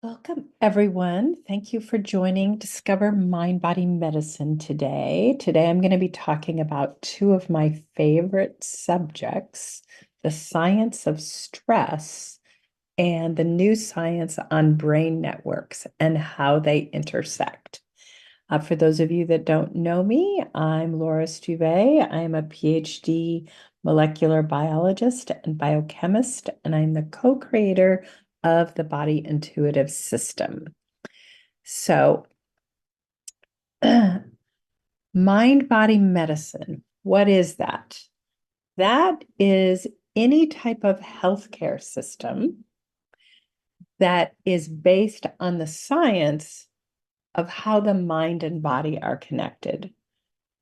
Welcome, everyone. Thank you for joining Discover Mind-Body Medicine today. Today, I'm going to be talking about two of my favorite subjects, the science of stress and the new science on brain networks and how they intersect. For those of you that don't know me, I'm Laura Stuve. I'm a PhD molecular biologist and biochemist, and I'm the co-creator of the Body Intuitive System. So, mind-body medicine, what is that? That is any type of healthcare system that is based on the science of how the mind and body are connected,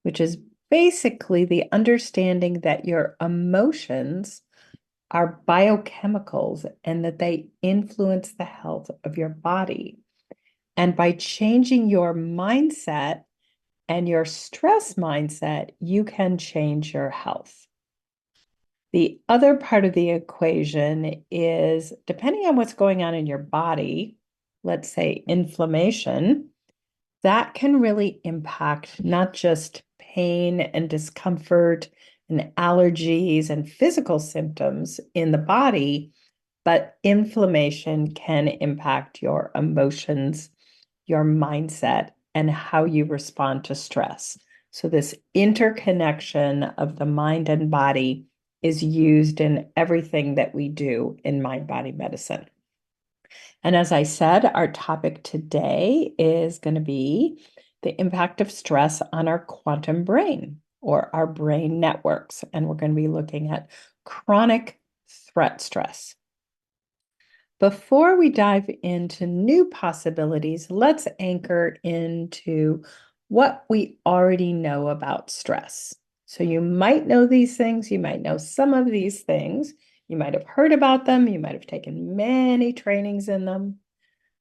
which is basically the understanding that your emotions are biochemicals and that they influence the health of your body. And by changing your mindset and your stress mindset, you can change your health. The other part of the equation is depending on what's going on in your body, let's say inflammation, that can really impact not just pain and discomfort and allergies and physical symptoms in the body, but inflammation can impact your emotions, your mindset, and how you respond to stress. So, this interconnection of the mind and body is used in everything that we do in mind body medicine. And as I said, our topic today is going to be the impact of stress on our quantum brain or our brain networks. And we're going to be looking at chronic threat stress. Before we dive into new possibilities, let's anchor into what we already know about stress. So you might know these things, you might know some of these things, you might have heard about them, you might have taken many trainings in them.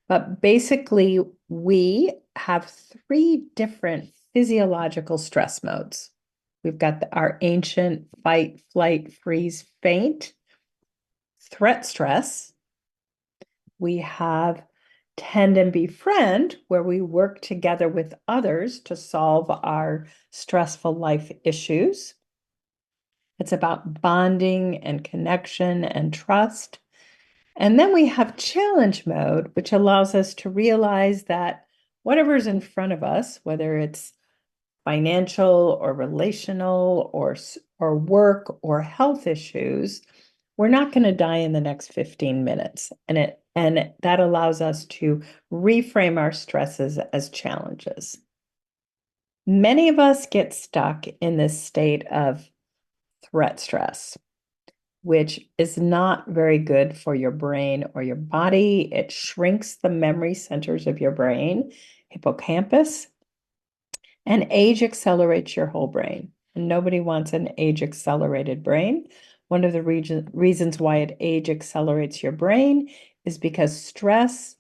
But basically, we have three different physiological stress modes. We've got our ancient fight, flight, freeze, faint, threat stress. We have tend and befriend, where we work together with others to solve our stressful life issues. It's about bonding and connection and trust. And then we have challenge mode, which allows us to realize that whatever's in front of us, whether it's financial or relational or work or health issues, we're not going to die in the next 15 minutes. And that allows us to reframe our stresses as challenges. Many of us get stuck in this state of threat stress, which is not very good for your brain or your body. It shrinks the memory centers of your brain, hippocampus, and age accelerates your whole brain. And nobody wants an age accelerated brain. One of the reasons why it age accelerates your brain is because stress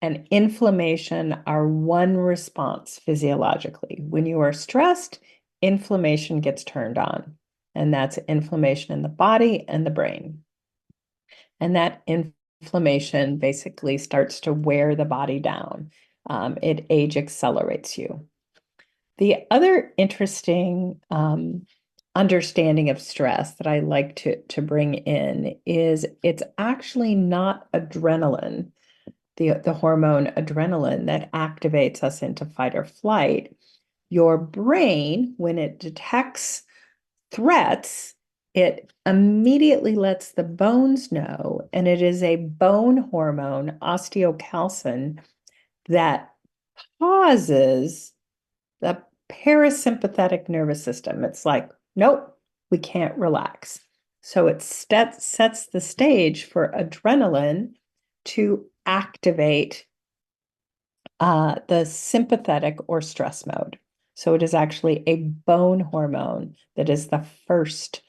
and inflammation are one response physiologically. When you are stressed, inflammation gets turned on, and that's inflammation in the body and the brain. And that inflammation basically starts to wear the body down. It age accelerates you. The other interesting understanding of stress that I like to bring in is it's actually not adrenaline, the hormone adrenaline that activates us into fight or flight. Your brain, when it detects threats, it immediately lets the bones know, and it is a bone hormone, osteocalcin, that pauses the parasympathetic nervous system. It's like, nope, we can't relax. So it sets the stage for adrenaline to activate the sympathetic or stress mode. So it is actually a bone hormone that is the first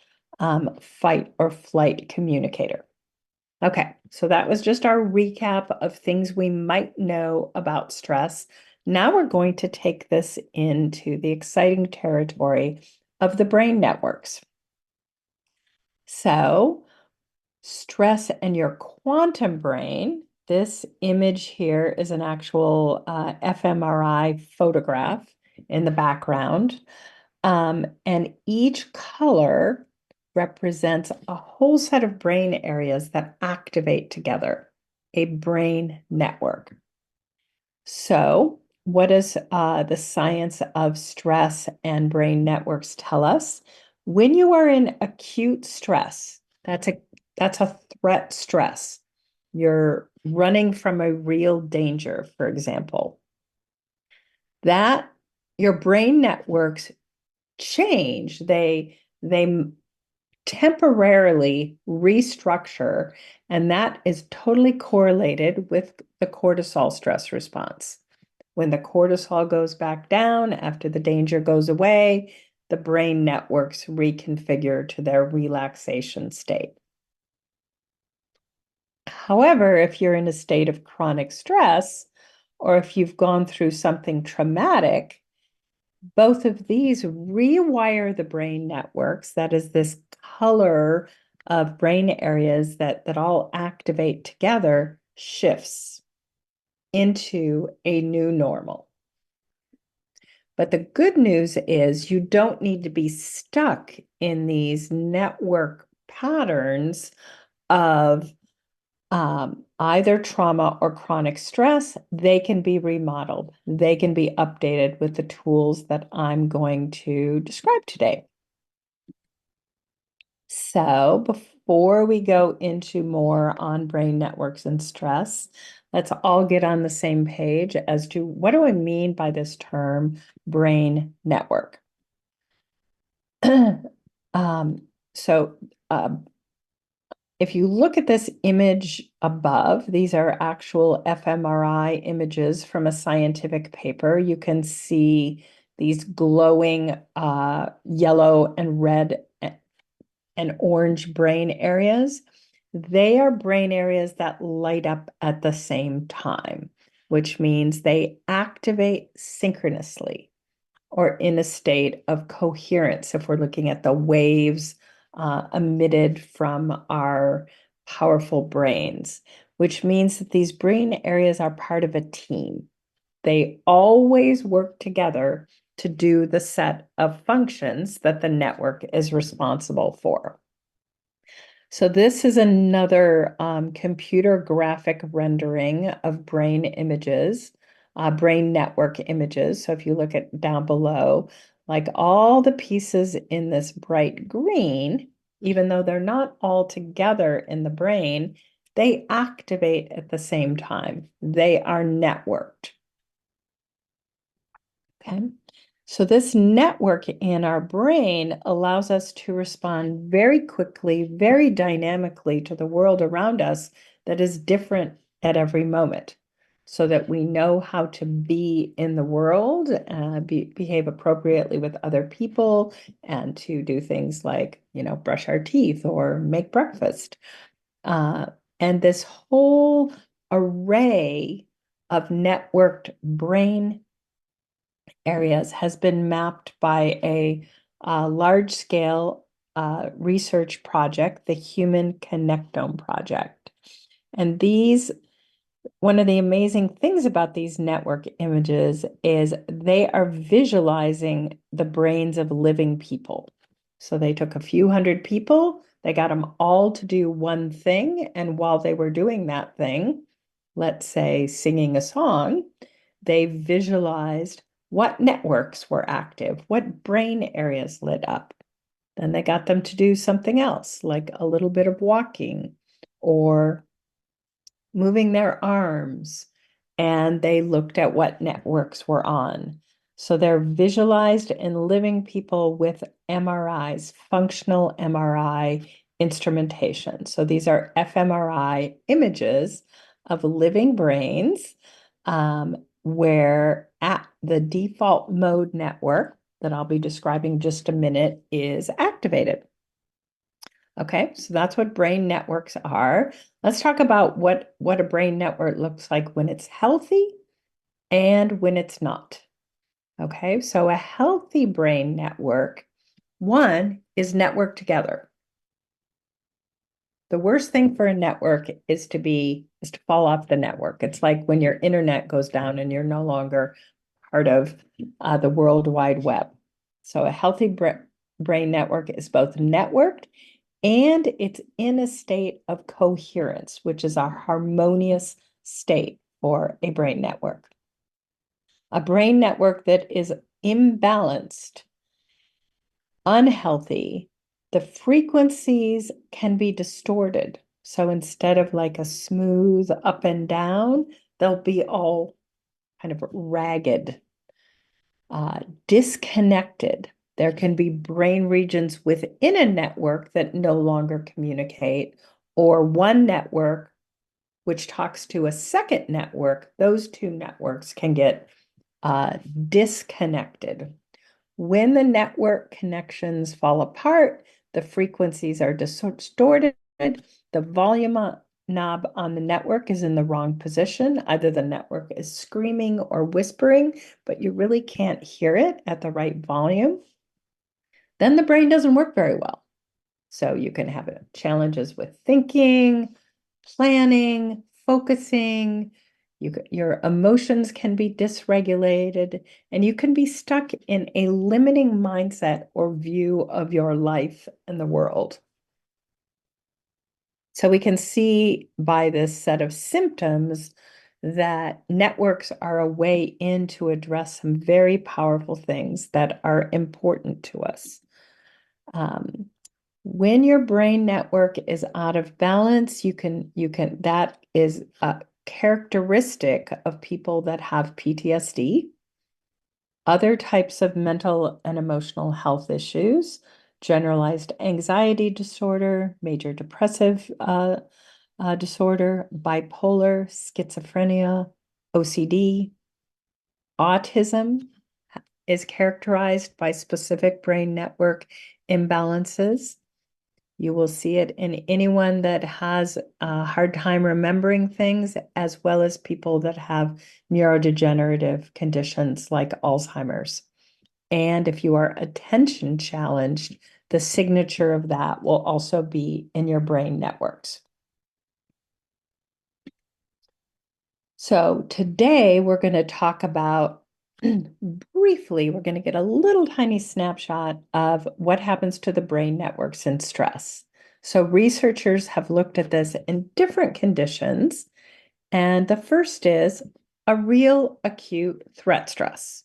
fight or flight communicator. Okay, so that was just our recap of things we might know about stress. Now we're going to take this into the exciting territory of the brain networks. So, stress and your quantum brain This image here is an actual fMRI photograph in the background. And each color represents a whole set of brain areas that activate together, a brain network. So, what does the science of stress and brain networks tell us? When you are in acute stress, that's a threat stress. You're running from a real danger, for example. That your brain networks change. They temporarily restructure, and that is totally correlated with the cortisol stress response. When the cortisol goes back down after the danger goes away, the brain networks reconfigure to their relaxation state. However, if you're in a state of chronic stress, or if you've gone through something traumatic, both of these rewire the brain networks. That is this color of brain areas that all activate together shifts into a new normal. But the good news is you don't need to be stuck in these network patterns of either trauma or chronic stress. They can be remodeled. They can be updated with the tools that I'm going to describe today. So before we go into more on brain networks and stress, let's all get on the same page as to what do I mean by this term brain network? So if you look at this image above, these are actual fMRI images from a scientific paper. You can see these glowing yellow and red and orange brain areas. They are brain areas that light up at the same time, which means they activate synchronously or in a state of coherence if we're looking at the waves emitted from our powerful brains, which means that these brain areas are part of a team. They always work together to do the set of functions that the network is responsible for. So this is another computer graphic rendering of brain images, brain network images. So if you look at down below, like all the pieces in this bright green, even though they're not all together in the brain, they activate at the same time. They are networked. Okay. So this network in our brain allows us to respond very quickly, very dynamically to the world around us that is different at every moment, so that we know how to be in the world, behave appropriately with other people, and to do things like, brush our teeth or make breakfast. And this whole array of networked brain areas has been mapped by a large-scale research project, the Human Connectome Project. And one of the amazing things about these network images is they are visualizing the brains of living people. So they took a few hundred people, they got them all to do one thing, and while they were doing that thing, let's say singing a song, they visualized what networks were active, what brain areas lit up. Then they got them to do something else, like a little bit of walking or moving their arms, and they looked at what networks were on. So they're visualized in living people with MRIs, functional MRI instrumentation. So these are fMRI images of living brains where at the default mode network that I'll be describing just a minute is activated. Okay, so that's what brain networks are. Let's talk about what a brain network looks like when it's healthy and when it's not. Okay, so a healthy brain network, one, is networked together. The worst thing for a network is to be is to fall off the network. It's like when your internet goes down and you're no longer part of the World Wide Web. So a healthy brain network is both networked and it's in a state of coherence, which is a harmonious state for a brain network. A brain network that is imbalanced, unhealthy, the frequencies can be distorted. So instead of like a smooth up and down, they'll be all kind of ragged, disconnected. There can be brain regions within a network that no longer communicate, or one network which talks to a second network. Those two networks can get disconnected. When the network connections fall apart, the frequencies are distorted. The volume knob on the network is in the wrong position. Either the network is screaming or whispering, but you really can't hear it at the right volume. Then the brain doesn't work very well. So you can have challenges with thinking, planning, focusing. Your emotions can be dysregulated, and you can be stuck in a limiting mindset or view of your life and the world. So we can see by this set of symptoms that networks are a way in to address some very powerful things that are important to us. When your brain network is out of balance, that is a characteristic of people that have PTSD, other types of mental and emotional health issues, generalized anxiety disorder, major depressive disorder, bipolar, schizophrenia, OCD, autism is characterized by specific brain network imbalances. You will see it in anyone that has a hard time remembering things, as well as people that have neurodegenerative conditions like Alzheimer's. And if you are attention challenged, the signature of that will also be in your brain networks. So today we're going to talk about, briefly, we're going to get a little tiny snapshot of what happens to the brain networks in stress. So researchers have looked at this in different conditions. And the first is a real acute threat stress.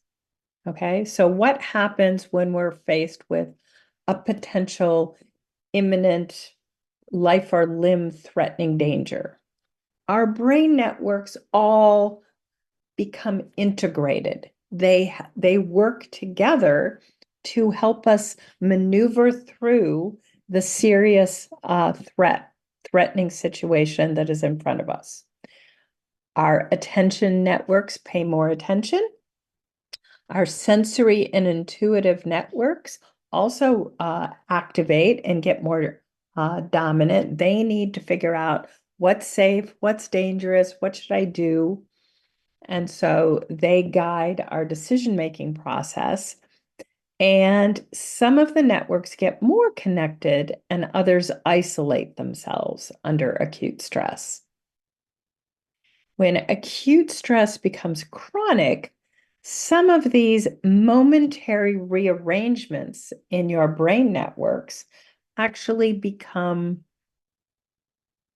Okay, so what happens when we're faced with a potential imminent life or limb threatening danger? Our brain networks all become integrated. They work together to help us maneuver through the serious threatening situation that is in front of us. Our attention networks pay more attention. Our sensory and intuitive networks also activate and get more dominant. They need to figure out what's safe, what's dangerous, what should I do? And so they guide our decision-making process. And some of the networks get more connected and others isolate themselves under acute stress. When acute stress becomes chronic, some of these momentary rearrangements in your brain networks actually become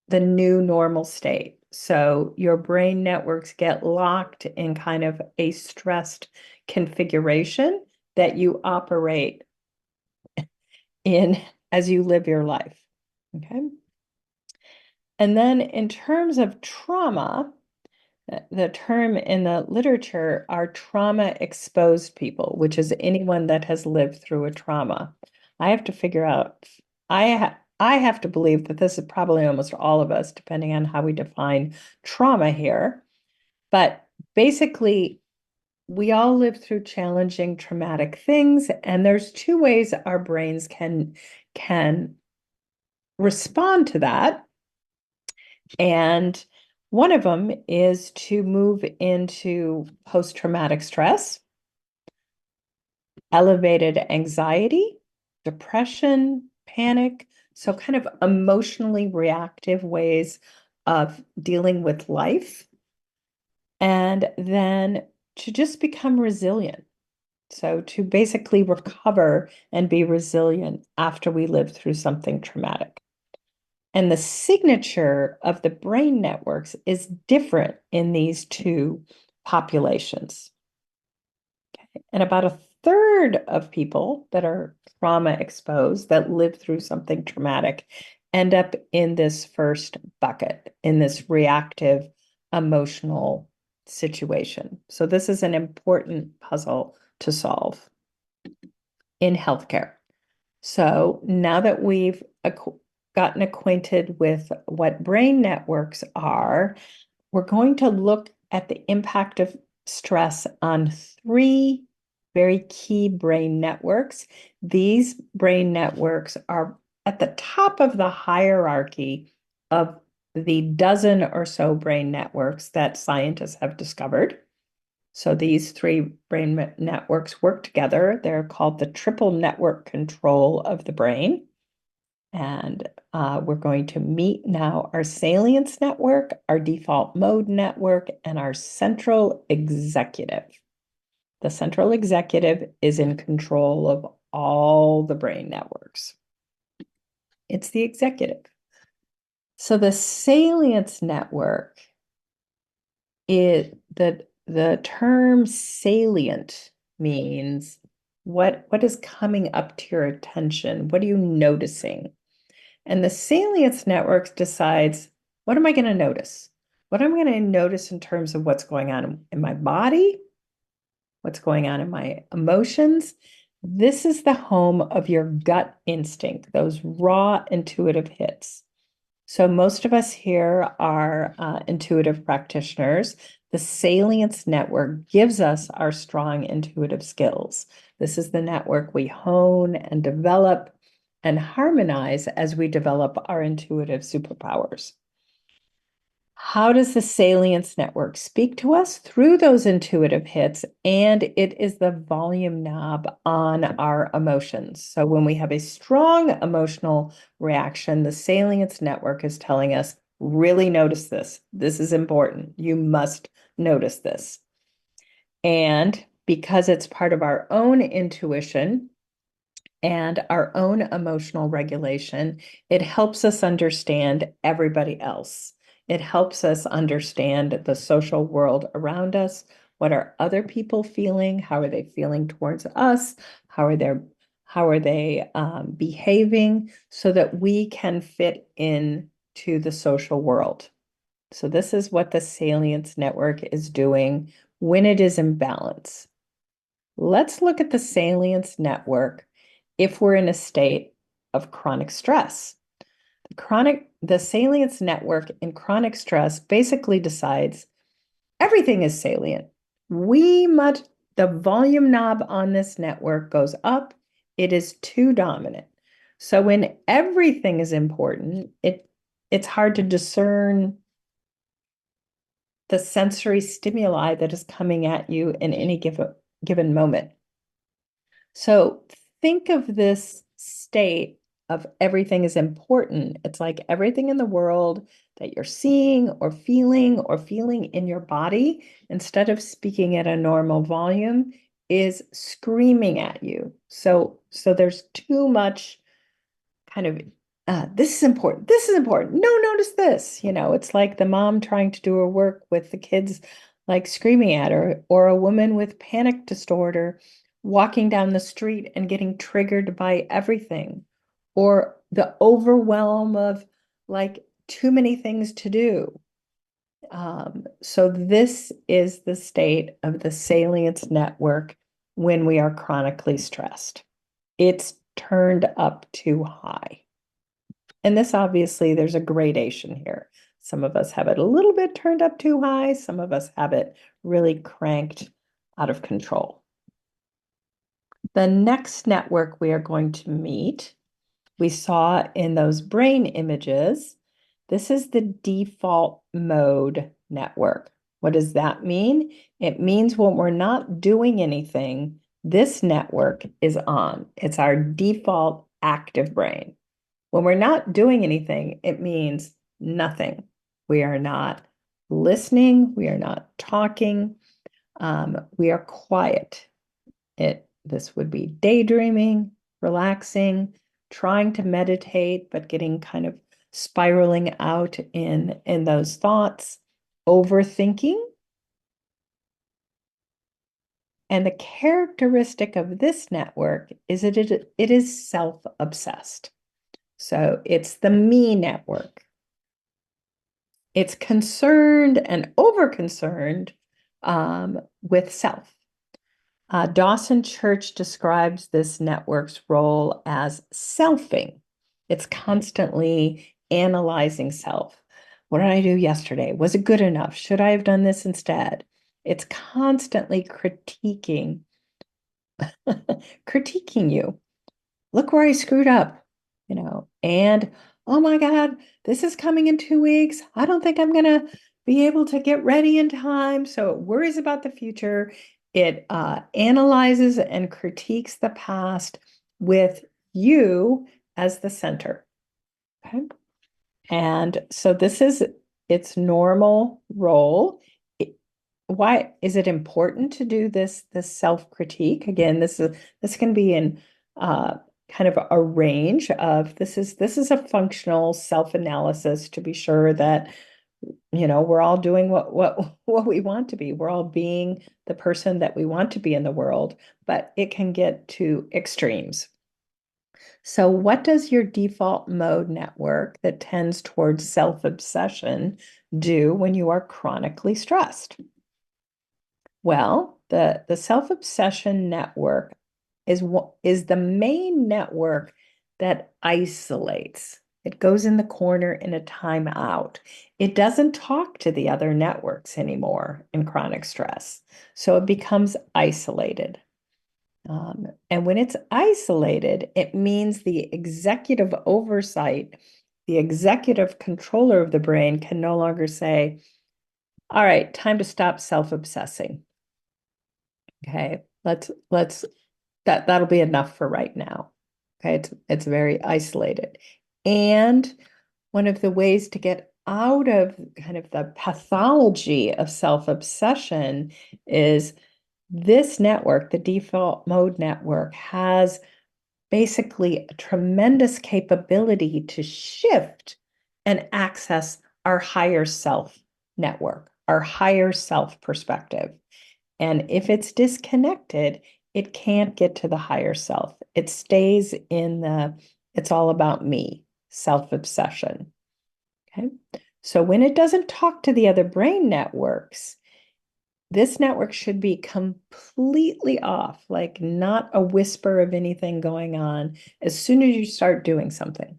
the new normal state. So your brain networks get locked in kind of a stressed configuration that you operate in as you live your life. Okay. And then in terms of trauma, the term in the literature are trauma exposed people, which is anyone that has lived through a trauma. I have to figure out, I have to believe that this is probably almost all of us, depending on how we define trauma here. But basically, we all live through challenging, traumatic things, and there's two ways our brains can respond to that. And one of them is to move into post-traumatic stress, elevated anxiety, depression, panic. So kind of emotionally reactive ways of dealing with life, and then to just become resilient. So to basically recover and be resilient after we live through something traumatic. And the signature of the brain networks is different in these two populations. Okay. And about a third of people that are trauma exposed, that live through something traumatic, end up in this first bucket, in this reactive emotional situation. So this is an important puzzle to solve in healthcare. So now that we've gotten acquainted with what brain networks are, we're going to look at the impact of stress on three very key brain networks. These brain networks are at the top of the hierarchy of the dozen or so brain networks that scientists have discovered. So these three brain networks work together. They're called the triple network control of the brain. And we're going to meet now our salience network, our default mode network, and our central executive. The central executive is in control of all the brain networks. It's the executive. So the salience network is the term salient means what is coming up to your attention? What are you noticing? And the salience network decides, what am I going to notice? What am I going to notice in terms of what's going on in my body? What's going on in my emotions? This is the home of your gut instinct, those raw intuitive hits. So most of us here are intuitive practitioners. The salience network gives us our strong intuitive skills. This is the network we hone and develop and harmonize as we develop our intuitive superpowers. How does the salience network speak to us? Through those intuitive hits, and it is the volume knob on our emotions. So when we have a strong emotional reaction, the salience network is telling us, really notice this. This is important. You must notice this. And because it's part of our own intuition and our own emotional regulation, it helps us understand everybody else. It helps us understand the social world around us. What are other people feeling? How are they feeling towards us? How are they behaving so that we can fit into the social world? So this is what the salience network is doing when it is in balance. Let's look at the salience network if we're in a state of chronic stress. The salience network in chronic stress basically decides everything is salient. The volume knob on this network goes up. It is too dominant. So when everything is important, it's hard to discern the sensory stimuli that is coming at you in any given moment. So think of this state of everything is important. It's like everything in the world that you're seeing or feeling in your body, instead of speaking at a normal volume, is screaming at you. So there's too much kind of this is important. This is important. No, notice this. It's like the mom trying to do her work with the kids like screaming at her, or a woman with panic disorder walking down the street and getting triggered by everything, or the overwhelm of like too many things to do. So this is the state of the salience network when we are chronically stressed. It's turned up too high. And this obviously, there's a gradation here. Some of us have it a little bit turned up too high. Some of us have it really cranked out of control. The next network we are going to meet, we saw in those brain images, this is the default mode network. What does that mean? It means when we're not doing anything, this network is on. It's our default active brain. When we're not doing anything, it means nothing. We are not listening. We are not talking. We are quiet. This would be daydreaming, relaxing, trying to meditate, but getting kind of spiraling out in those thoughts, overthinking. And the characteristic of this network is that it is self-obsessed. So it's the me network. It's concerned and over-concerned with self. Dawson Church describes this network's role as selfing. It's constantly analyzing self. What did I do yesterday? Was it good enough? Should I have done this instead? It's constantly critiquing you. Look where I screwed up, and oh my God, this is coming in 2 weeks. I don't think I'm gonna be able to get ready in time. So it worries about the future. It analyzes and critiques the past with you as the center. Okay. And so this is its normal role. Why is it important to do this self-critique? Again, this can be in kind of a range of this is a functional self-analysis to be sure that we're all doing what we want to be. We're all being the person that we want to be in the world, but it can get to extremes. So what does your default mode network that tends towards self-obsession do when you are chronically stressed? Well, the self-obsession network is the main network that isolates. It goes in the corner in a timeout. It doesn't talk to the other networks anymore in chronic stress. So it becomes isolated. And when it's isolated, it means the executive oversight, the executive controller of the brain can no longer say, all right, time to stop self-obsessing. Okay, that'll be enough for right now. Okay, it's very isolated. And one of the ways to get out of kind of the pathology of self-obsession is this network, the default mode network, has basically a tremendous capability to shift and access our higher self network, our higher self perspective. And if it's disconnected, it can't get to the higher self. It stays in it's all about me, self-obsession. Okay. So when it doesn't talk to the other brain networks, this network should be completely off, like not a whisper of anything going on as soon as you start doing something.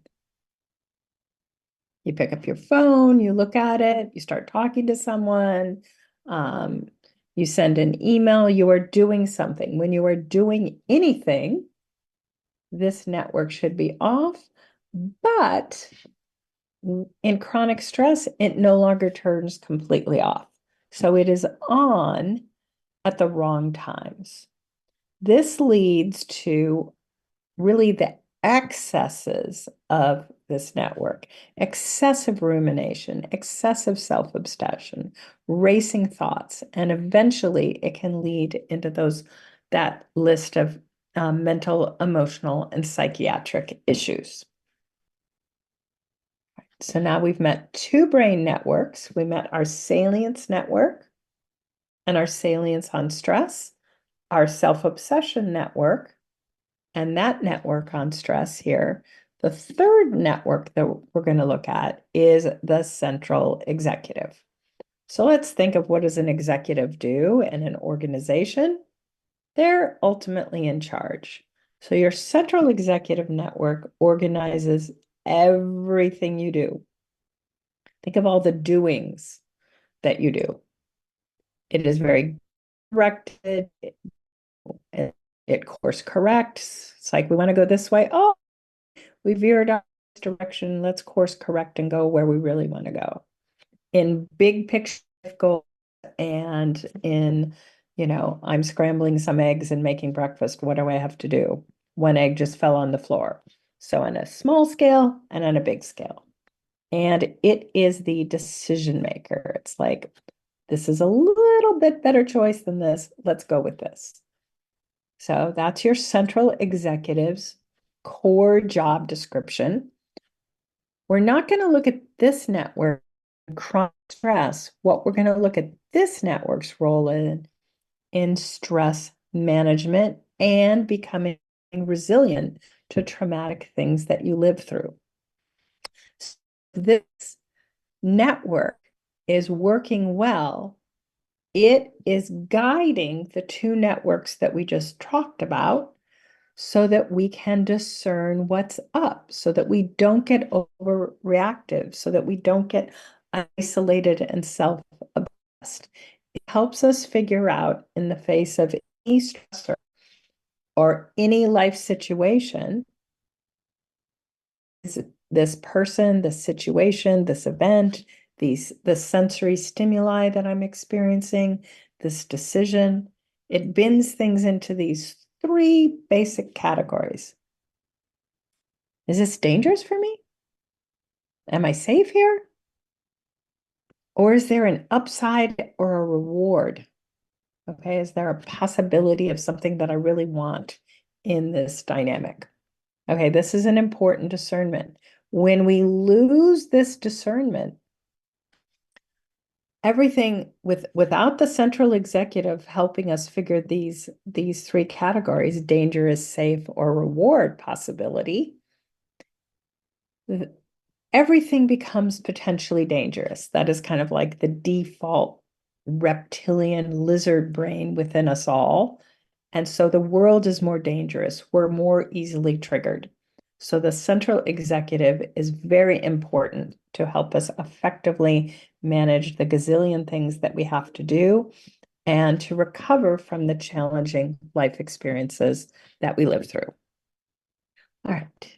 You pick up your phone, you look at it, you start talking to someone, you send an email, you are doing something. When you are doing anything, this network should be off, but in chronic stress, it no longer turns completely off. So it is on at the wrong times. This leads to really the excesses of this network: excessive rumination, excessive self-obsession, racing thoughts, and eventually it can lead into that list of mental, emotional, and psychiatric issues. So now we've met two brain networks. We met our salience network and our salience on stress, our self-obsession network, and that network on stress here. The third network that we're going to look at is the central executive. So let's think of what does an executive do in an organization? They're ultimately in charge. So your central executive network organizes everything you do. Think of all the doings that you do. It is very directed. It course corrects. It's like, we want to go this way. Oh, we veered out this direction. Let's course correct and go where we really want to go. In big picture goals and in, I'm scrambling some eggs and making breakfast. What do I have to do? One egg just fell on the floor. So on a small scale and on a big scale. and it is the decision maker. It's like, this is a little bit better choice than this. Let's go with this. So that's your central executive's core job description. We're not going to look at this network, chronic stress. What we're going to look at this network's role in stress management and becoming resilient to traumatic things that you live through. So this network is working well. It is guiding the two networks that we just talked about so that we can discern what's up, so that we don't get overreactive, so that we don't get isolated and self-obsessed. It helps us figure out in the face of any stressor or any life situation, this person, this situation, this event, the sensory stimuli that I'm experiencing, this decision, it bins things into these three basic categories. Is this dangerous for me? Am I safe here? Or is there an upside or a reward? Okay, is there a possibility of something that I really want in this dynamic? Okay, this is an important discernment. When we lose this discernment, everything without the central executive helping us figure these three categories, dangerous, safe, or reward possibility, everything becomes potentially dangerous. That is kind of like the default reptilian lizard brain within us all. And so the world is more dangerous. We're more easily triggered. So the central executive is very important to help us effectively manage the gazillion things that we have to do and to recover from the challenging life experiences that we live through. All right.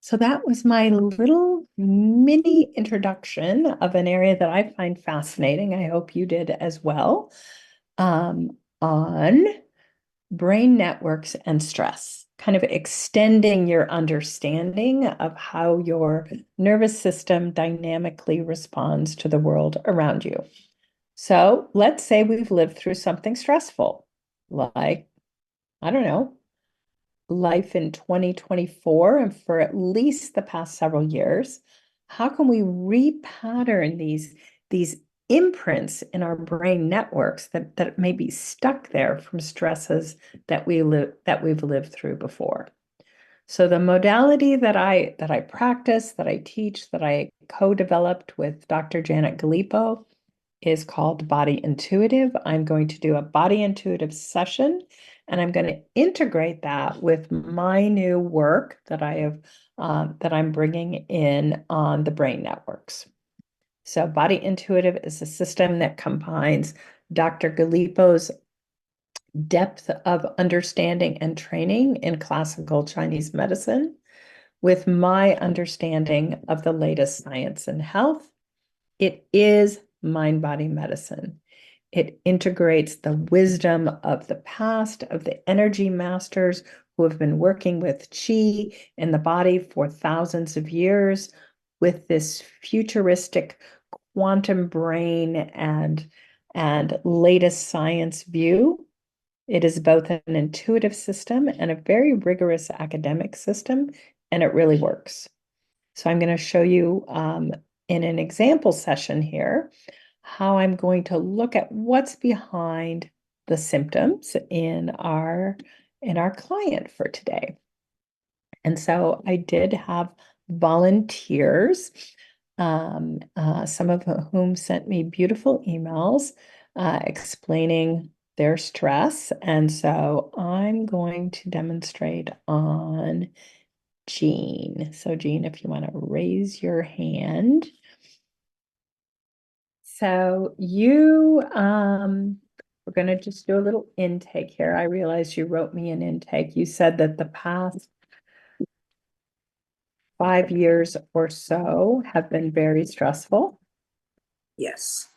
So that was my little mini introduction of an area that I find fascinating. I hope you did as well, on brain networks and stress, kind of extending your understanding of how your nervous system dynamically responds to the world around you. So let's say we've lived through something stressful, like, I don't know, life in 2024 and for at least the past several years. How can we repattern these imprints in our brain networks that may be stuck there from stresses that we've lived through before? So the modality that I practice, that I teach, that I co-developed with Dr. Janet Gallipo is called Body Intuitive. I'm going to do a Body Intuitive session, and I'm going to integrate that with my new work that I'm bringing in on the brain networks. So Body Intuitive is a system that combines Dr. Gallipo's depth of understanding and training in classical Chinese medicine with my understanding of the latest science and health. It is mind-body medicine. It integrates the wisdom of the past, of the energy masters who have been working with qi in the body for thousands of years, with this futuristic quantum brain and latest science view. It is both an intuitive system and a very rigorous academic system, and it really works. So I'm going to show you in an example session here how I'm going to look at what's behind the symptoms in our client for today. And so I did have volunteers, some of whom sent me beautiful emails explaining their stress. And so I'm going to demonstrate on Jean. So Jean, if you want to raise your hand. So we're going to just do a little intake here. I realize you wrote me an intake. You said that the past 5 years or so have been very stressful. Yes.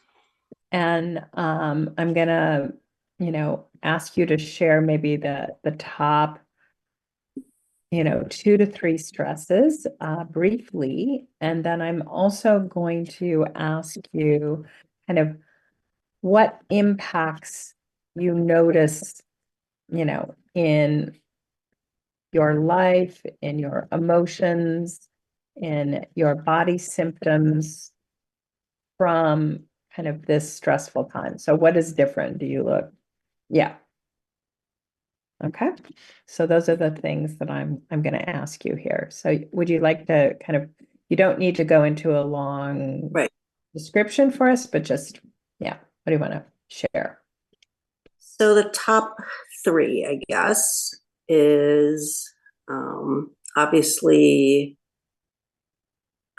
And I'm gonna, ask you to share maybe the top 2 to 3 stresses briefly. And then I'm also going to ask you kind of what impacts you notice, in your life, in your emotions, in your body symptoms from kind of this stressful time. So what is different? Do you look? Yeah. Okay. So those are the things that I'm going to ask you here. So would you like to kind of, you don't need to go into a long Right. description for us, but just, yeah, what do you want to share? So the top three, I guess, is obviously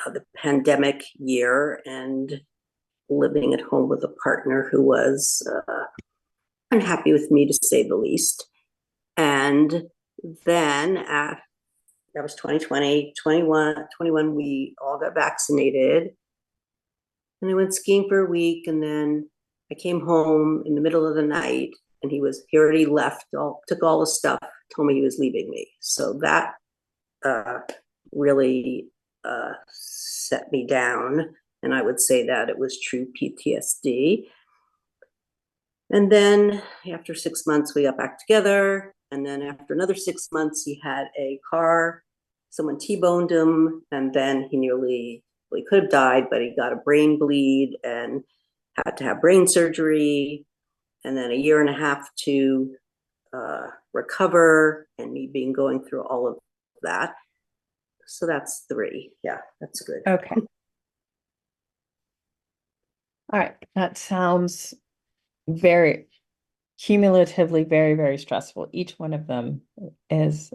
the pandemic year and living at home with a partner who was unhappy with me, to say the least. And then that was 2020, 21, we all got vaccinated. And I went skiing for a week, and then I came home in the middle of the night, and he already left, took all the stuff, told me he was leaving me. So that really set me down, and I would say that it was true PTSD. And then after 6 months, we got back together. And then after another 6 months, he had a car, someone T-boned him, and then he could have died, but he got a brain bleed and had to have brain surgery. And then a year and a half to recover, and me being going through all of that. So that's three. Yeah, that's good. Okay. All right. That sounds very cumulatively very, very stressful. Each one of them is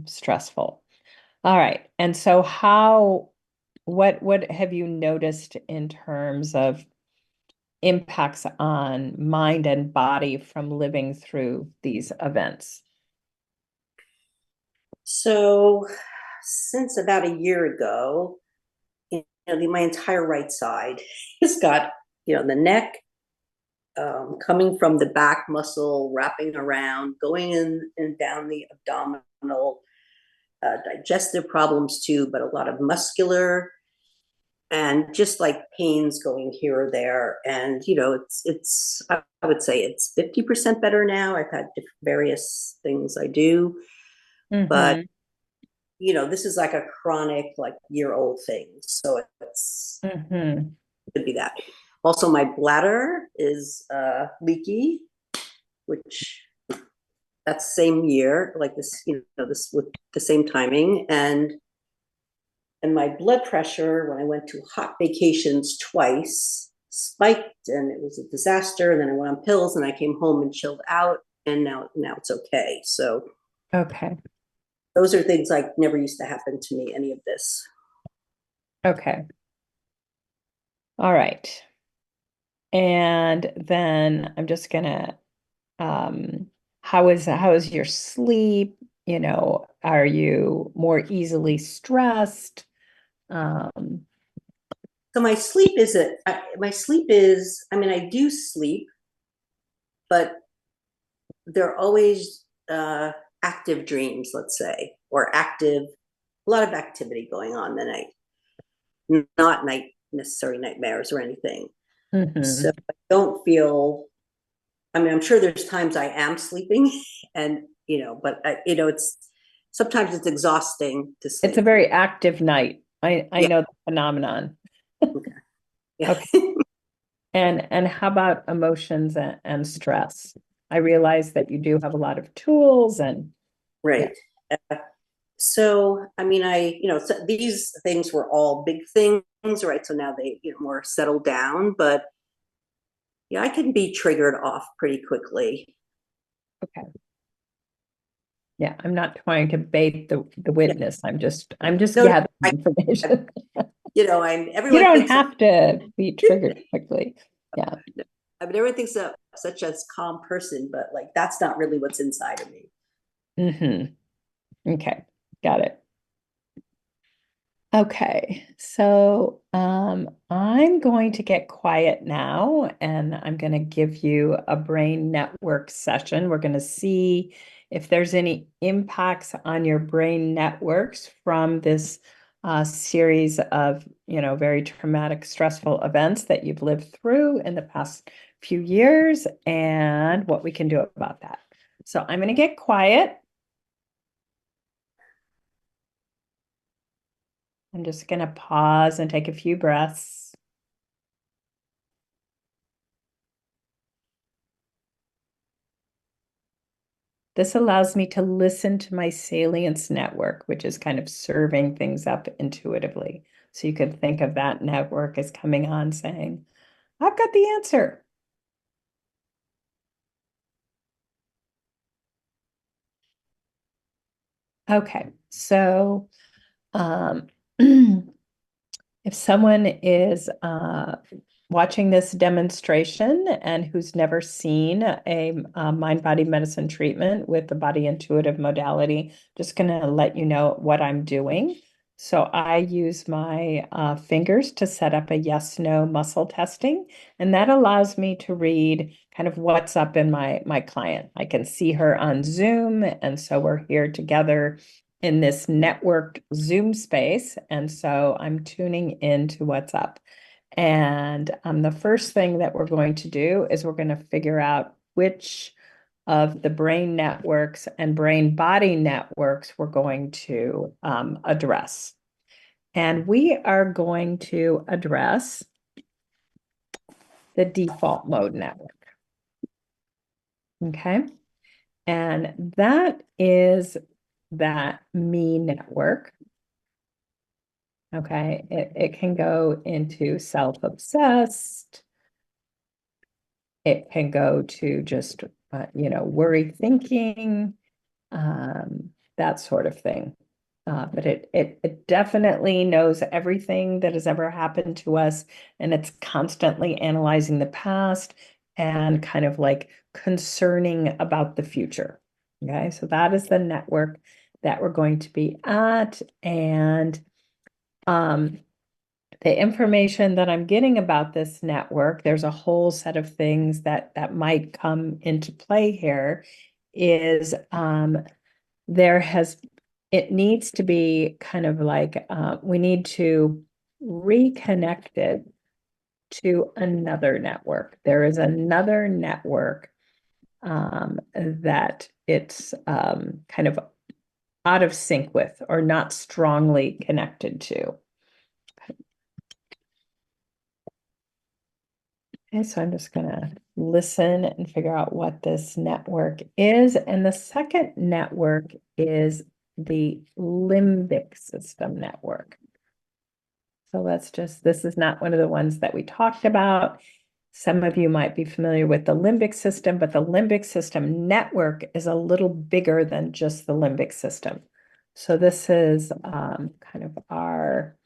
stressful. All right. And so what have you noticed in terms of impacts on mind and body from living through these events? So since about a year ago, my entire right side has got, the neck coming from the back muscle, wrapping around, going in and down the abdominal, digestive problems too, but a lot of muscular and just like pains going here or there. And, I would say it's 50% better now. I've had various things I do, but Mm-hmm. this is like a chronic, like year-old thing. So it's Mm-hmm. could be that. Also, my bladder is leaky, which that's same year, like this, this with the same timing. And my blood pressure, when I went to hot vacations twice, spiked, and it was a disaster. And then I went on pills, and I came home and chilled out, and now it's okay. So Okay. those are things like never used to happen to me, any of this. Okay. All right. And then I'm just gonna, how is your sleep? Are you more easily stressed? Um, So my sleep is, I mean, I do sleep, but they're always active dreams, let's say, or a lot of activity going on the night, not necessarily nightmares or anything. So mhm. I don't feel, I mean, I'm sure there's times I am sleeping and, but it's sometimes it's exhausting to It's a sleep. very active night. I Yeah. know the phenomenon. Okay. Yeah. Okay. And how about emotions and stress? I realize that you do have a lot of tools and yeah. Right. Uh, so, I mean, so these things were all big things, right? So now they, more settled down, but yeah, I can be triggered off pretty quickly. Okay. Yeah, I'm not trying to bait the Yeah. witness. I'm just No, no, gathering I, information. You everyone don't thinks have to be triggered quickly. Yeah. I mean, everyone thinks of such as calm person, but like that's not really what's inside of me. Okay. Got it. Okay, so I'm going to get quiet now and I'm going to give you a brain network session. We're going to see if there's any impacts on your brain networks from this series of, very traumatic, stressful events that you've lived through in the past few years and what we can do about that. So I'm going to get quiet. I'm just going to pause and take a few breaths. This allows me to listen to my salience network, which is kind of serving things up intuitively. So you could think of that network as coming on saying, I've got the answer. Okay, so um, if someone is watching this demonstration and who's never seen a mind-body medicine treatment with the body intuitive modality, just going to let you know what I'm doing. So I use my fingers to set up a yes/no muscle testing, and that allows me to read kind of what's up in my client. I can see her on Zoom, and so we're here together in this networked Zoom space. And so I'm tuning into what's up. And the first thing that we're going to do is we're going to figure out which of the brain networks and brain body networks we're going to address. And we are going to address the default mode network. Okay. And that is that me network. Okay, it can go into self-obsessed. It can go to just, worry thinking, that sort of thing. But it definitely knows everything that has ever happened to us, and it's constantly analyzing the past and kind of like concerning about the future. Okay, so that is the network that we're going to be at. And the information that I'm getting about this network, there's a whole set of things that might come into play here, is it needs to be kind of like we need to reconnect it to another network. There is another network that it's kind of out of sync with or not strongly connected to. Okay, so I'm just going to listen and figure out what this network is. And the second network is the limbic system network. So this is not one of the ones that we talked about. Some of you might be familiar with the limbic system, but the limbic system network is a little bigger than just the limbic system. So this is kind of our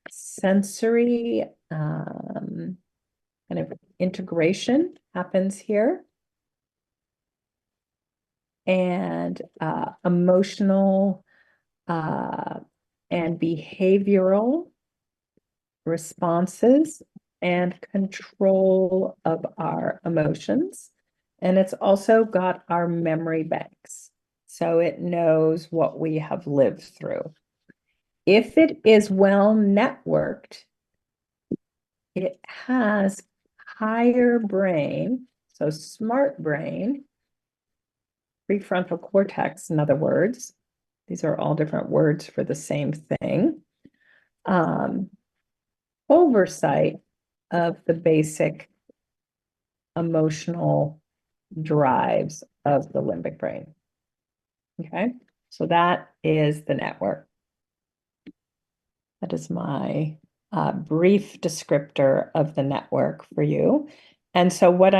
sensory kind of integration happens here. And emotional and behavioral responses and control of our emotions. And it's also got our memory banks. So it knows what we have lived through. If it is well networked, it has higher brain, so smart brain, prefrontal cortex, in other words. These are all different words for the same thing. Oversight of the basic emotional drives of the limbic brain. Okay, so that is the network. That is my brief descriptor of the network for you. And so what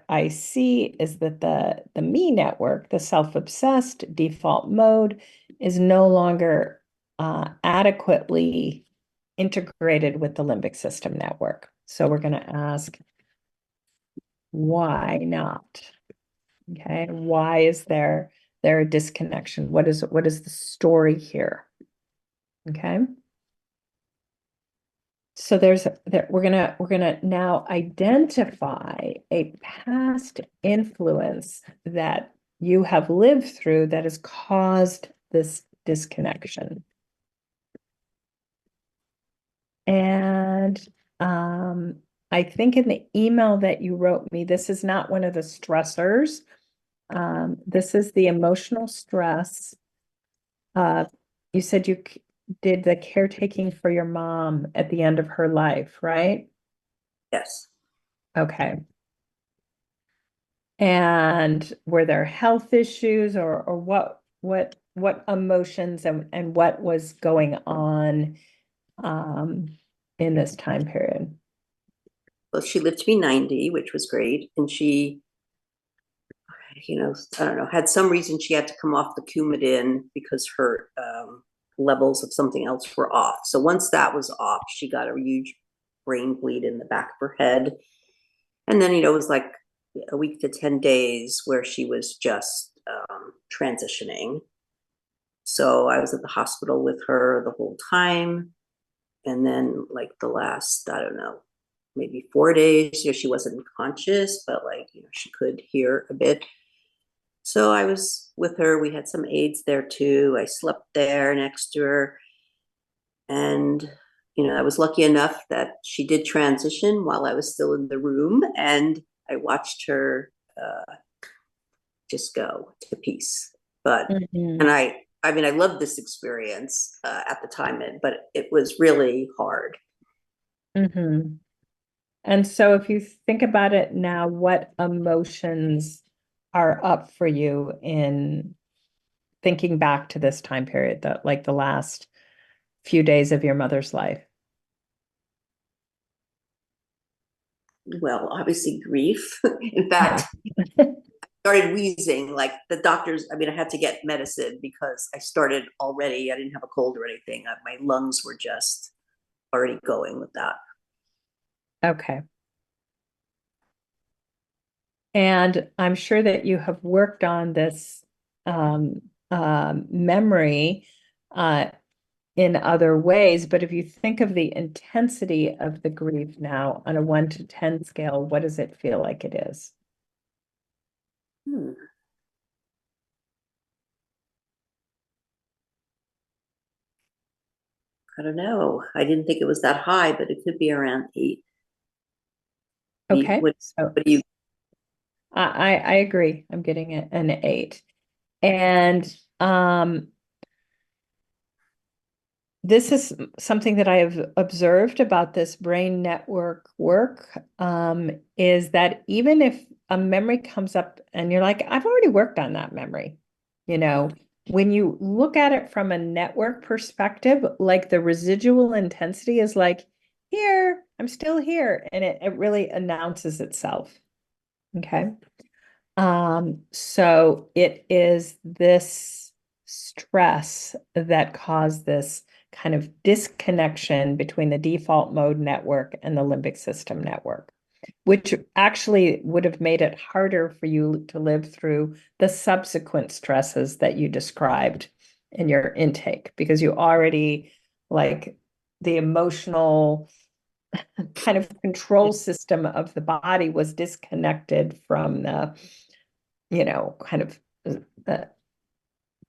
I see is that the me network, the self-obsessed default mode, is no longer adequately integrated with the limbic system network. So we're going to ask, why not? Okay, why is there there a disconnection? What is the story here? Okay. So we're gonna now identify a past influence that you have lived through that has caused this disconnection. And I think in the email that you wrote me, this is not one of the stressors. This is the emotional stress. You said you did the caretaking for your mom at the end of her life, right? Yes. Okay. And were there health issues or what emotions and what was going on in this time period? Well, she lived to be 90, which was great. And she, I don't know, had some reason she had to come off the Coumadin because her levels of something else were off. So once that was off, she got a huge brain bleed in the back of her head. And then, it was like a week to 10 days where she was just transitioning. So I was at the hospital with her the whole time. And then, like, the last, I don't know, maybe 4 days, she wasn't conscious, but like, she could hear a bit. So I was with her. We had some aides there too. I slept there next to her. And, I was lucky enough that she did transition while I was still in the room. And I watched her just go to peace. But, and I mean, I loved this experience at the time, but it was really hard. Mm-hmm. And so if you think about it now, what emotions are up for you in thinking back to this time period, that like the last few days of your mother's life? Well, obviously grief. In fact, I started wheezing, like the doctors. I mean, I had to get medicine because I started already. I didn't have a cold or anything. My lungs were just already going with that. Okay. And I'm sure that you have worked on this memory in other ways, but if you think of the intensity of the grief now on a 1 to 10 scale, what does it feel like it is? I don't know. I didn't think it was that high, but it could be around 8. Okay, What, so what do you? I agree. I'm getting an 8. And this is something that I have observed about this brain network work, is that even if a memory comes up and you're like, I've already worked on that memory, when you look at it from a network perspective, like the residual intensity is like, here, I'm still here. And it really announces itself. Okay. So it is this stress that caused this kind of disconnection between the default mode network and the limbic system network, which actually would have made it harder for you to live through the subsequent stresses that you described in your intake, because you already like the emotional kind of control system of the body was disconnected from the kind of uh,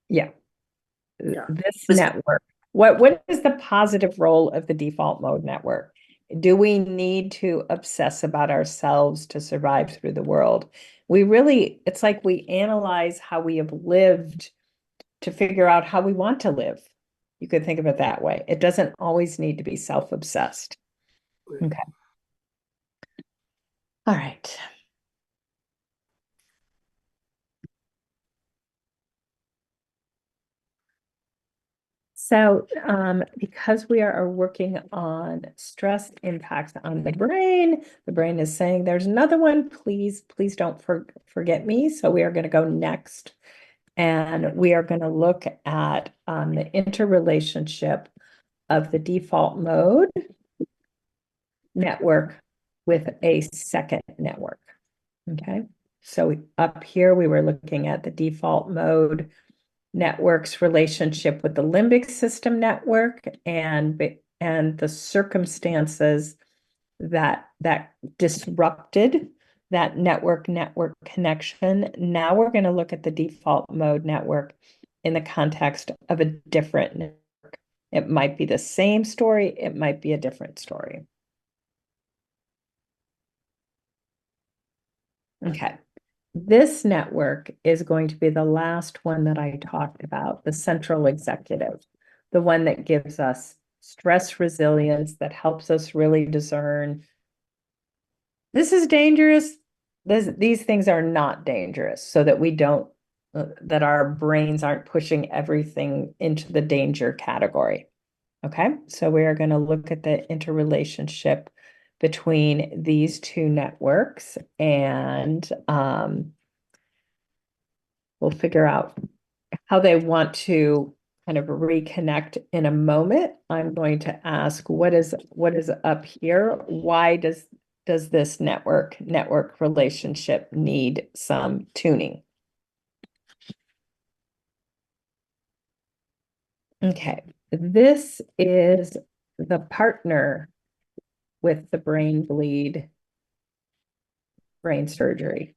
yeah, Yeah. this Was network. What is the positive role of the default mode network? Do we need to obsess about ourselves to survive through the world? It's like we analyze how we have lived to figure out how we want to live. You could think of it that way. It doesn't always need to be self-obsessed. Okay. All right. So, because we are working on stress impacts on the brain is saying there's another one. Please, please don't forget me. So we are going to go next, and we are going to look at the interrelationship of the default mode network with a second network. Okay. So up here, we were looking at the default mode network's relationship with the limbic system network and the circumstances that disrupted that network connection. Now we're going to look at the default mode network in the context of a different network. It might be the same story, it might be a different story. Okay. This network is going to be the last one that I talked about, the central executive, the one that gives us stress resilience, that helps us really discern this is dangerous. These things are not dangerous, so that we don't, that our brains aren't pushing everything into the danger category. Okay, so we are going to look at the interrelationship between these two networks, and we'll figure out how they want to kind of reconnect in a moment. I'm going to ask, what is up here? Why does this network relationship need some tuning? Okay, this is the partner with the brain bleed, brain surgery.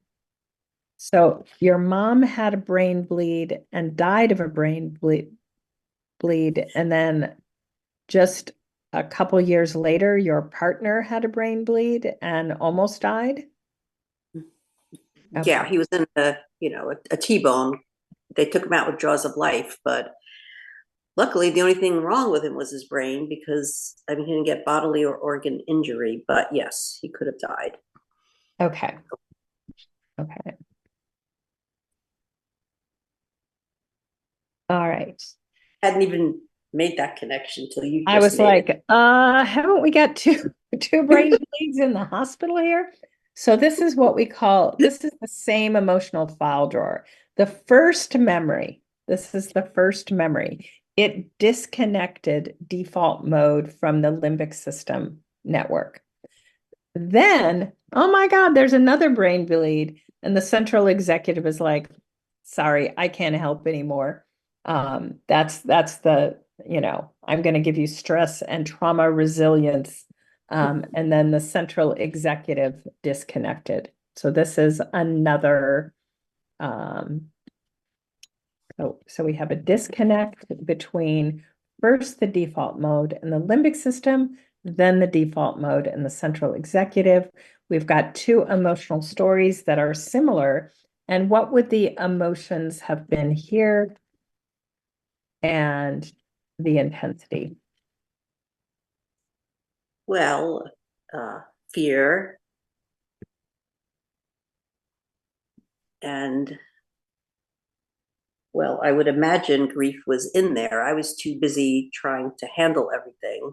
So your mom had a brain bleed and died of a brain bleed, and then just a couple years later, your partner had a brain bleed and almost died? Yeah, Okay. he was in a T-bone. They took him out with jaws of life, but luckily the only thing wrong with him was his brain, because I mean he didn't get bodily or organ injury, but yes, he could have died. Okay. Okay. All right. Hadn't even made that connection till you I just was made it. like, haven't we got two brain bleeds in the hospital here? So this is what we call, this is the same emotional file drawer. The first memory, this is the first memory. It disconnected default mode from the limbic system network. Then, oh my God, there's another brain bleed. And the central executive is like, sorry, I can't help anymore. That's the, I'm going to give you stress and trauma resilience. And then the central executive disconnected. So this is another, so we have a disconnect between first the default mode and the limbic system, then the default mode and the central executive. We've got two emotional stories that are similar. And what would the emotions have been here and the intensity? Well, fear and, well, I would imagine grief was in there. I was too busy trying to handle everything.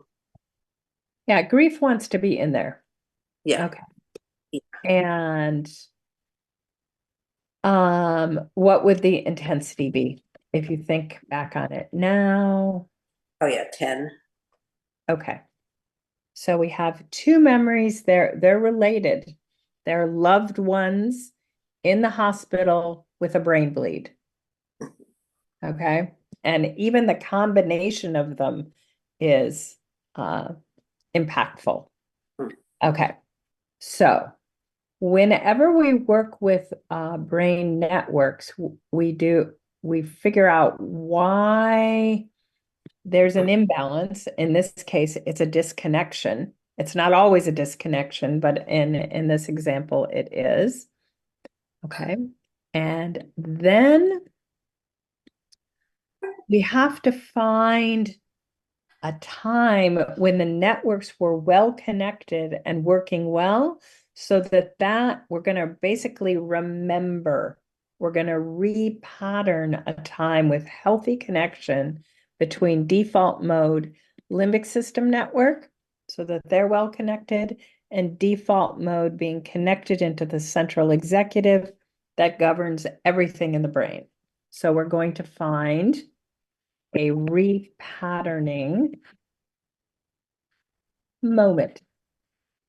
Yeah, grief wants to be in there. Yeah. Okay. And what would the intensity be if you think back on it now? Oh yeah, 10. Okay. So we have two memories. They're related. They're loved ones in the hospital with a brain bleed. Okay. And even the combination of them is impactful. Okay. So whenever we work with brain networks, we figure out why there's an imbalance. In this case, it's a disconnection. It's not always a disconnection, but in this example, it is. Okay. And then we have to find a time when the networks were well connected and working well, so that we're going to basically remember, we're going to repattern a time with healthy connection between default mode, limbic system network, so that they're well connected, and default mode being connected into the central executive that governs everything in the brain. So we're going to find a repatterning moment.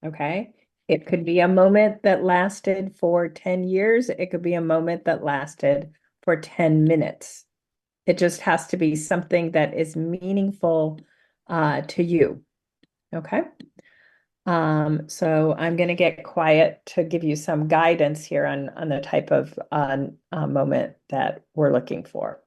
Okay. It could be a moment that lasted for 10 years. It could be a moment that lasted for 10 minutes. It just has to be something that is meaningful to you. Okay. So I'm going to get quiet to give you some guidance here on the type of moment that we're looking for.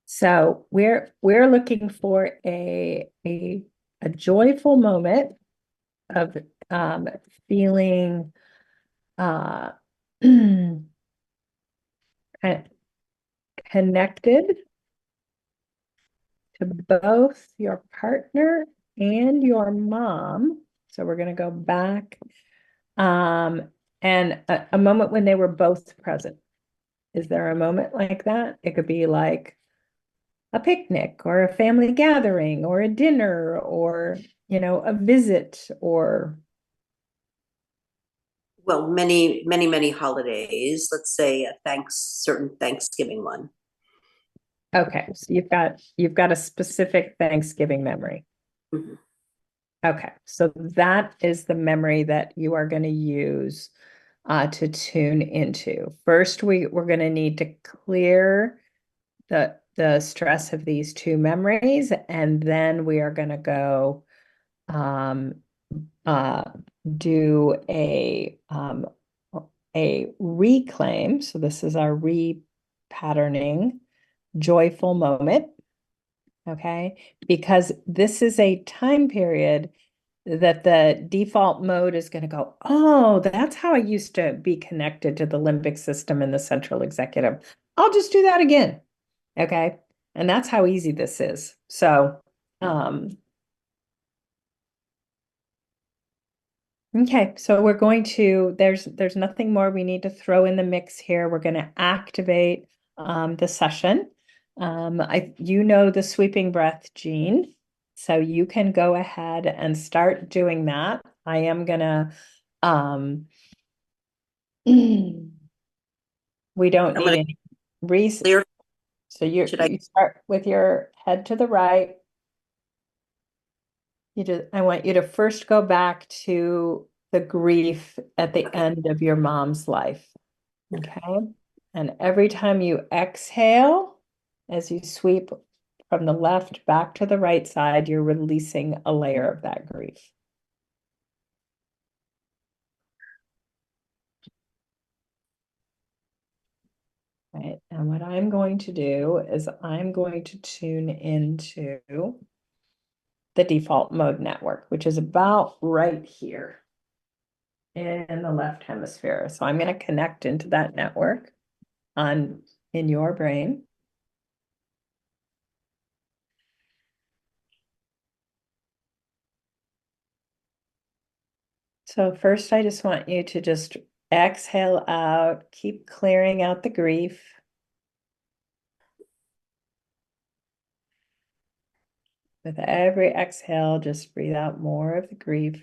So we're looking for a joyful moment of feeling kind of connected to both your partner and your mom. So we're going to go back and a moment when they were both present. Is there a moment like that? It could be like a picnic or a family gathering or a dinner or, a visit or. Well, many, many, many holidays. Let's say a certain Thanksgiving one. Okay, so you've got a specific Thanksgiving memory. Mhm. Okay, so that is the memory that you are going to use to tune into. First, we're going to need to clear the stress of these two memories, and then we are going to go um, uh, do a reclaim. So this is our repatterning joyful moment. Okay, because this is a time period that the default mode is going to go, oh, that's how I used to be connected to the limbic system and the central executive. I'll just do that again. Okay. And that's how easy this is. So, okay. So we're going to, there's nothing more we need to throw in the mix here. We're going to activate the session. You know the sweeping breath, Jean. So you can go ahead and start doing that. I am gonna, we don't I'm need going to any reason. clear. So Should I? you start with your head to the right. I want you to first go back to the grief at the Okay. end of your mom's life. Okay. Okay. And every time you exhale, as you sweep from the left back to the right side, you're releasing a layer of that grief. Right. And what I'm going to do is I'm going to tune into the default mode network, which is about right here in the left hemisphere. So I'm going to connect into that network in your brain. So first, I just want you to just exhale out, keep clearing out the grief. With every exhale, just breathe out more of the grief.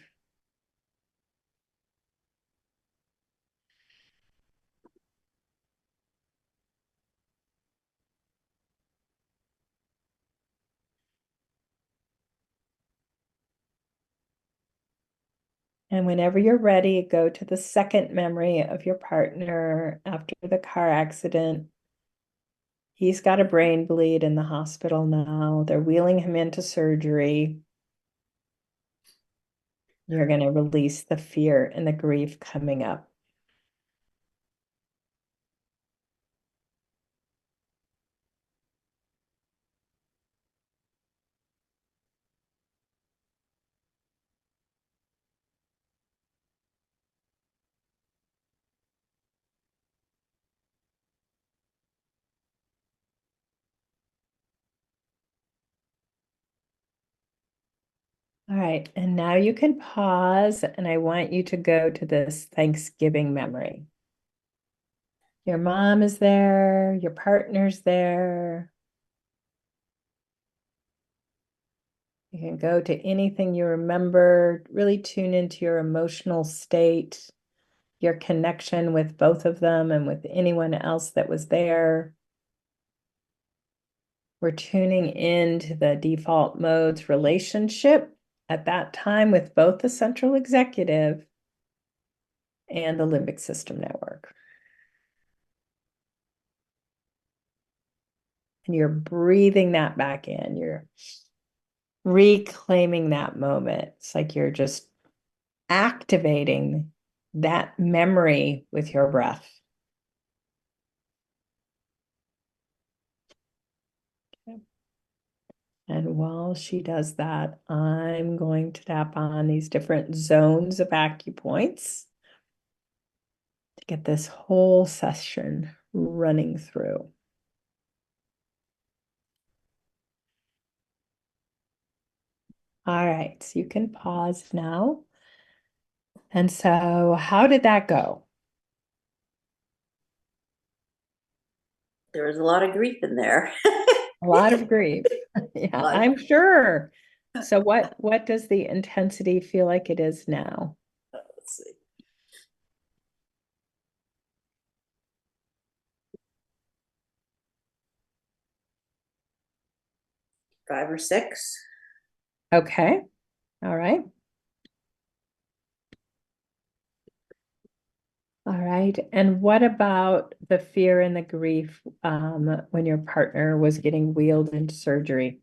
And whenever you're ready, go to the second memory of your partner after the car accident. He's got a brain bleed in the hospital now. They're wheeling him into surgery. You're going to release the fear and the grief coming up. All right, and now you can pause, and I want you to go to this Thanksgiving memory. Your mom is there, your partner's there. You can go to anything you remember, really tune into your emotional state, your connection with both of them and with anyone else that was there. We're tuning into the default mode's relationship at that time with both the central executive and the limbic system network. And you're breathing that back in. You're reclaiming that moment. It's like you're just activating that memory with your breath. Okay. And while she does that, I'm going to tap on these different zones of acupoints to get this whole session running through. All right, so you can pause now. And so, how did that go? There was a lot of grief in there. A lot of grief. Yeah, I'm sure. So what does the intensity feel like it is now? Let's see. 5 or 6. Okay. All right. All right. And what about the fear and the grief when your partner was getting wheeled into surgery?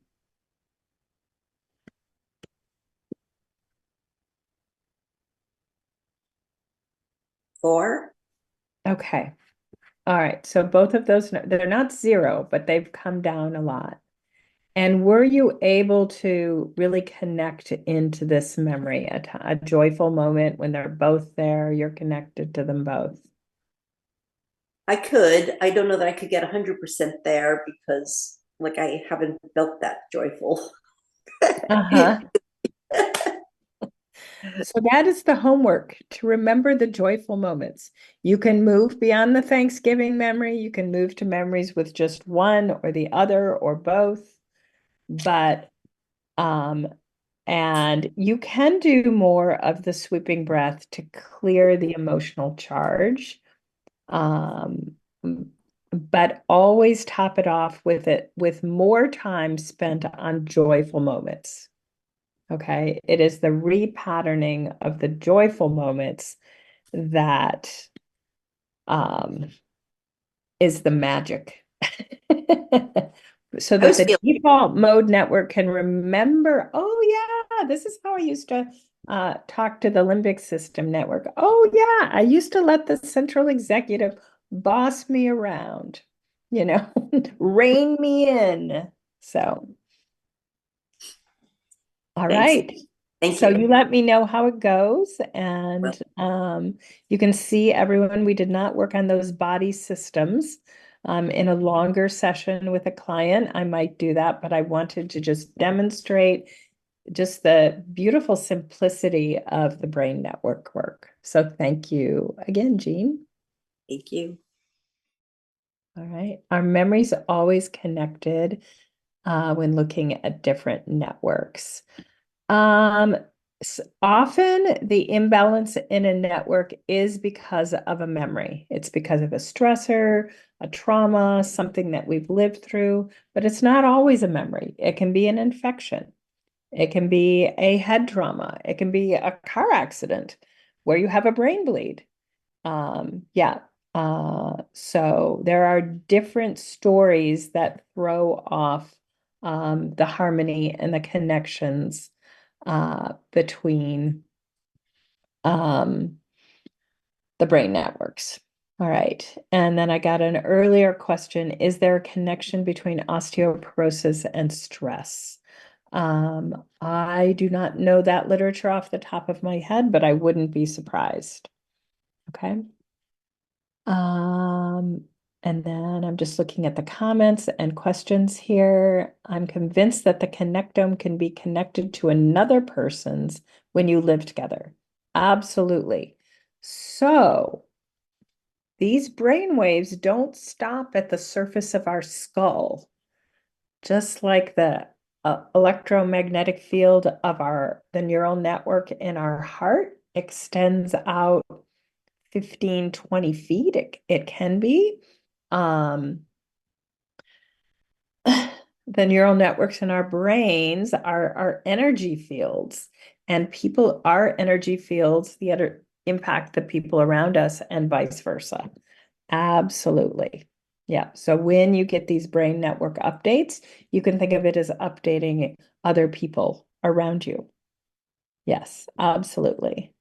4. Okay. All right. So both of those, they're not 0, but they've come down a lot. And were you able to really connect into this memory, a joyful moment when they're both there, you're connected to them both? I could. I don't know that I could get 100% there because, like, I haven't felt that joyful. Uh-huh. So that is the homework, to remember the joyful moments. You can move beyond the Thanksgiving memory. You can move to memories with just one or the other or both. But and you can do more of the sweeping breath to clear the emotional charge. Um, but always top it off with more time spent on joyful moments. Okay. It is the repatterning of the joyful moments that is the magic. So I that was the feeling default mode network can remember, oh yeah, this is how I used to talk to the limbic system network. Oh yeah, I used to let the central executive boss me around, rein me in. So, all thanks. right. Thank So you. you let me know how it goes, Well, and you can see everyone, we did not work on those body systems. In a longer session with a client, I might do that, but I wanted to just demonstrate just the beautiful simplicity of the brain network work. So thank you again, Jean. thank you. All right. Our memory's always connected when looking at different networks. Um, Often the imbalance in a network is because of a memory. It's because of a stressor, a trauma, something that we've lived through, but it's not always a memory. It can be an infection. It can be a head trauma. It can be a car accident where you have a brain bleed. Yeah. So there are different stories that throw off the harmony and the connections between um, the brain networks. All right. And then I got an earlier question. Is there a connection between osteoporosis and stress? I do not know that literature off the top of my head, but I wouldn't be surprised. Okay. Um, and then I'm just looking at the comments and questions here. I'm convinced that the connectome can be connected to another person's when you live together. Absolutely. So these brain waves don't stop at the surface of our skull, just like the electromagnetic field of the neural network in our heart extends out 15, 20 feet. It can be. Um, The neural networks in our brains are our energy fields, and people, our energy fields, the other impact the people around us, and vice versa. Absolutely. Yeah. So when you get these brain network updates, you can think of it as updating other people around you. Yes, absolutely.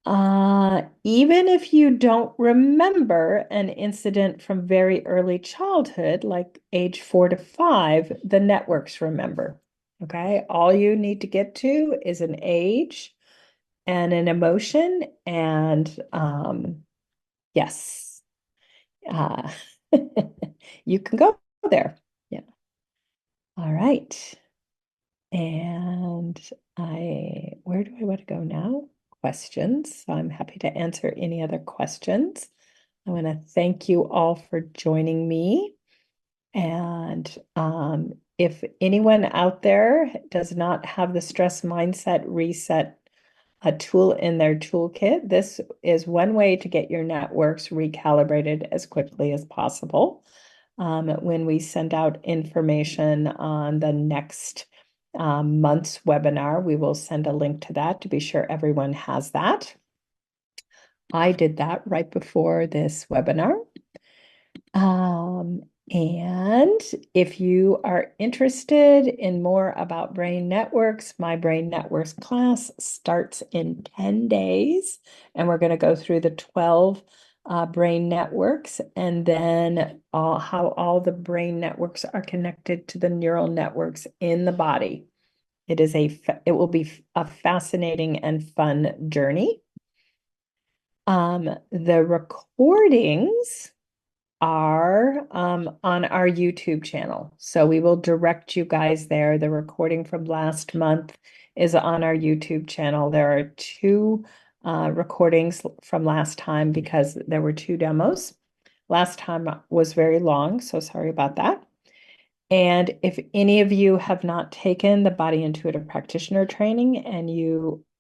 Even if you don't remember an incident from very early childhood, like age 4 to 5, the networks remember. Okay. All you need to get to is an age and an emotion. And yes, uh, you can go there. Yeah. All right. And where do I want to go now? Questions. So I'm happy to answer any other questions. I want to thank you all for joining me. And if anyone out there does not have the stress mindset reset a tool in their toolkit, this is one way to get your networks recalibrated as quickly as possible. When we send out information on the next month's webinar, we will send a link to that to be sure everyone has that. I did that right before this webinar. And if you are interested in more about brain networks, my brain networks class starts in 10 days, and we're going to go through the 12 brain networks and then how all the brain networks are connected to the neural networks in the body. It will be a fascinating and fun journey. The recordings are on our YouTube channel. So we will direct you guys there. The recording from last month is on our YouTube channel. There are two recordings from last time because there were two demos. Last time was very long, so sorry about that. And if any of you have not taken the Body Intuitive Practitioner training and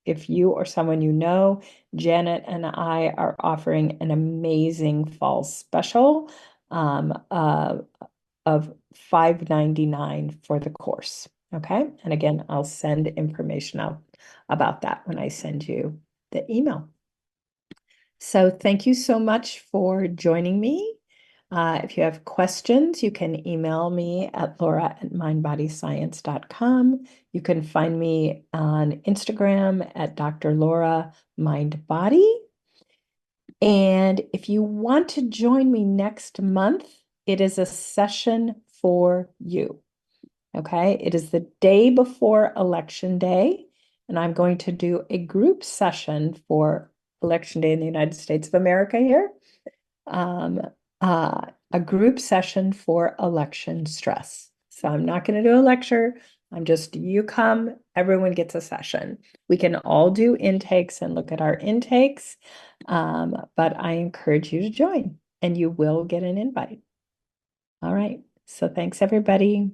if you or someone you know, Janet and I are offering an amazing fall special of $5.99 for the course. Okay. And again, I'll send information out about that when I send you the email. So thank you so much for joining me. If you have questions, you can email me at laura@mindbodyscience.com. You can find me on Instagram at Dr. Laura MindBody. And if you want to join me next month, it is a session for you. Okay, it is the day before Election Day, and I'm going to do a group session for Election Day in the United States of America here. A group session for election stress. So I'm not going to do a lecture. You come, everyone gets a session. We can all do intakes and look at our intakes, but I encourage you to join and you will get an invite. All right. So thanks, everybody.